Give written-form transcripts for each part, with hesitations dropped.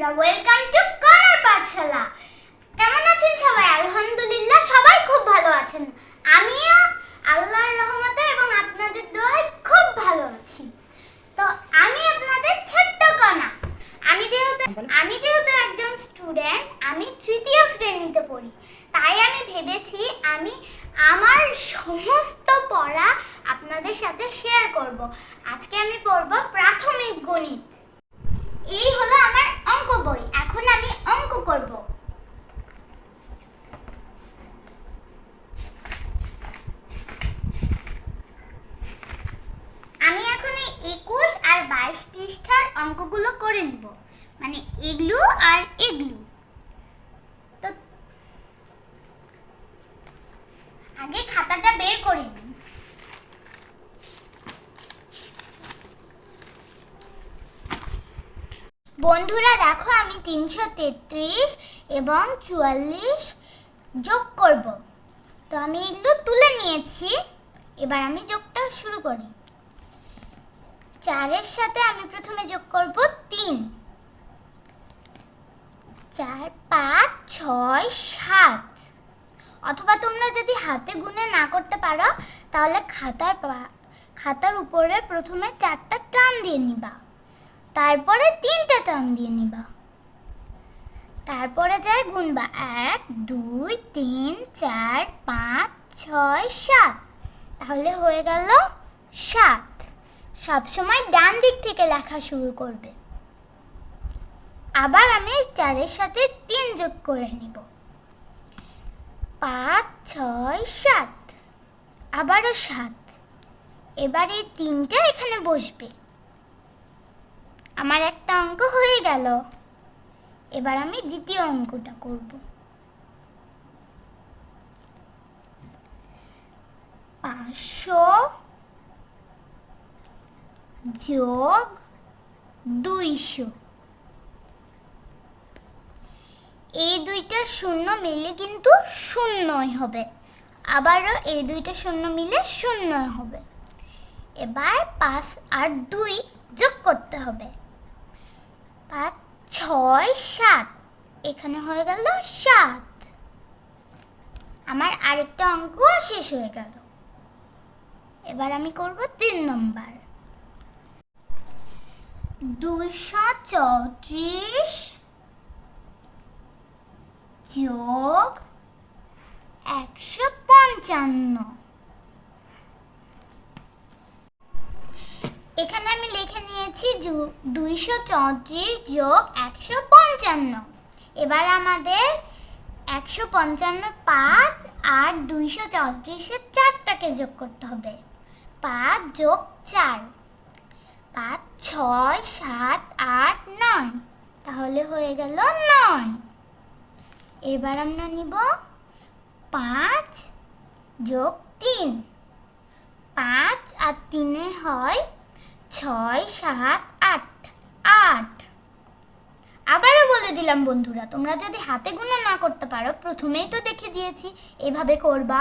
বন্ধুরা, welcome to corner পাঠশালা। কেমন আছেন সবাই? আলহামদুলিল্লাহ সবাই খুব ভালো আছেন। আমিও আল্লাহর রহমতে এবং আপনাদের দোয়ায় খুব ভালো আছি। তো আমি আপনাদের ছোট্ট কণা। আমি যেহেতু একজন স্টুডেন্ট, আমি তৃতীয় শ্রেণীতে পড়ি, তাই আমি ভেবেছি আমি আমার সমস্ত পড়া আপনাদের সাথে শেয়ার করব। আজকে আমি পড়ব প্রাথমিক গণিত। এই হলো আমার অঙ্ক বই। এখন আমি অঙ্ক করব। আমি এখন এই 21 আর 22 পৃষ্ঠার অঙ্কগুলো করে নেব, মানে এগুলো আর এগুলো। তো আগে খাতাটা বের করে নিই। বন্ধুরা দেখো, আমি 333 এবং 44 যোগ করব। তো আমি এগুলো তুলে নিয়েছি। এবার আমি যোগটা শুরু করি। 4 এর সাথে আমি প্রথমে যোগ করব 3। 4 5 6 7। অথবা তোমরা যদি হাতে গুনে না করতে পারো তাহলে খাতার উপরে প্রথমে 4টা টান দিয়ে নিবা, তারপরে 3টা টান দিয়ে নিবা, তারপরে যায় গুনবা 1 2 3 4 5 6 7। তাহলে হয়ে গেল 7। সবসময় ডান দিক থেকে লেখা শুরু করবে। আবার আমি 4 এর সাথে 3 যোগ করে নিব, 5 6 7, আবারও 7। এবার এই 3টা এখানে বসবে। আমার একটা অঙ্ক হয়ে গেল। এবার আমি দ্বিতীয় অঙ্কটা করব। 500 যোগ 200। এই দুইটা শূন্য মিলে কিন্তু শূন্যই হবে। আবারও এই দুইটা শূন্য মিলে শূন্য হবে। এবার 5 আর 2 যোগ করতে হবে। 5 6 7, এখানে হয়ে গেল 7। আমার আরেকটা অঙ্ক শেষ হয়ে গেল। এবার আমি করব 3 নম্বর। 234 যোগ 155। এখানে আমি লিখে নিয়েছি 234 যোগ 155। এবার আমাদের 155 5 আর 234-এর 4টাকে যোগ করতে হবে। 5 যোগ 4, 5 6 7 8 9, তাহলে হয়ে গেল 9। এবার আমরা নিব 5 যোগ 3, 5 আর 3-এ হয় 6 7 8 8। আবারও বলে দিলাম বন্ধুরা, তোমরা যদি হাতে গুণা না করতে পারো, প্রথমেই তো দেখে দিয়েছি এভাবে করবা,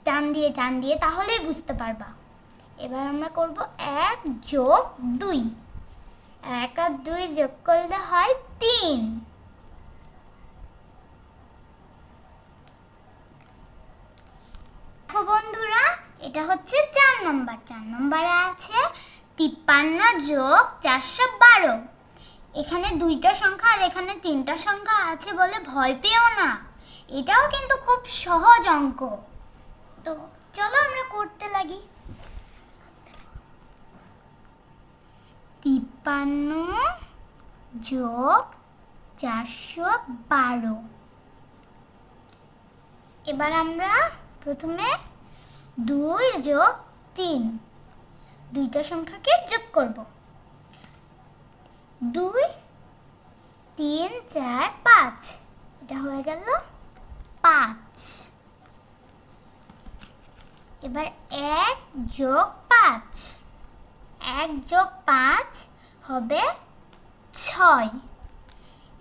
টান দিয়ে, তাহলেই বুঝতে পারবা। এবার আমরা করব 1 যোগ 2। 1 আর 2 যোগ করলে হয় 3। দেখো বন্ধুরা, এটা হচ্ছে 4 নম্বর। 4 নম্বরে আছে 53 যোগ 412। এখানে 2টা সংখ্যা আর এখানে 3টা সংখ্যা আছে বলে ভয় পেও না, এটাও কিন্তু খুব সহজ অঙ্ক। তো চলো আমরা করতে লাগি। 53 যোগ 412। এবার আমরা প্রথমে 2 যোগ 3, 2টা সংখ্যাকে যোগ করব। 2 3 4 5, এটা হয়ে গেল 5। এবার 1 যোগ 5, 1 যোগ 5 হবে 6।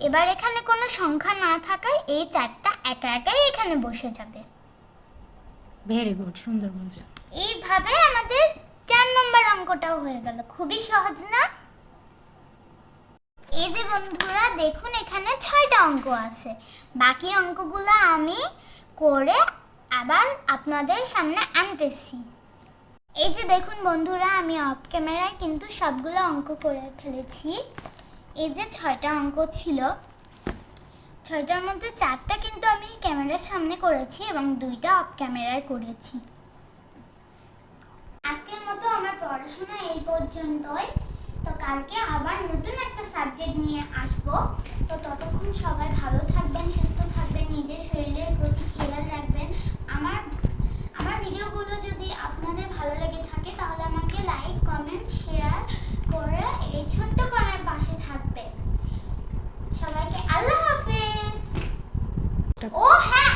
এবার এখানে কোনো সংখ্যা না থাকায় এই 4টা একা একাই এখানে বসে যাবে। ভেরি গুড, সুন্দর বলছো। এইভাবে আমাদের 4 নম্বর অঙ্কটাও হয়ে গেল। খুবই সহজ না? এই যে বন্ধুরা দেখুন এখানে 6টা অঙ্ক আছে। বাকি অঙ্কগুলো আমি করে আবার আপনাদের সামনে আনতেছি। এই যে দেখুন বন্ধুরা আমি অফ ক্যামেরায় কিন্তু সবগুলো অঙ্ক করে ফেলেছি। এই যে 6টা অঙ্ক ছিল, 6টার মধ্যে 4টা কিন্তু আমি ক্যামেরার সামনে করেছি এবং 2টা অফ ক্যামেরায় করেছি। আজকের মতো আমার পড়াশোনা এই পর্যন্তই। তো কালকে আবার নতুন একটা সাবজেক্ট নিয়ে আসব। তো ততক্ষণ সবাই ভালো থাকবেন, সুস্থ থাকবেন, নিজের শরীরের প্রতি খেয়াল রাখবেন। আমার ভিডিওগুলো যদি আপনাদের ভালো লেগে থাকে তাহলে আমাকে লাইক, কমেন্ট, শেয়ার করে এই ছোট্ট কর্নার পাশে থাকবেন। সবাইকে আল্লাহ হাফেজ। ও হ্যাঁ,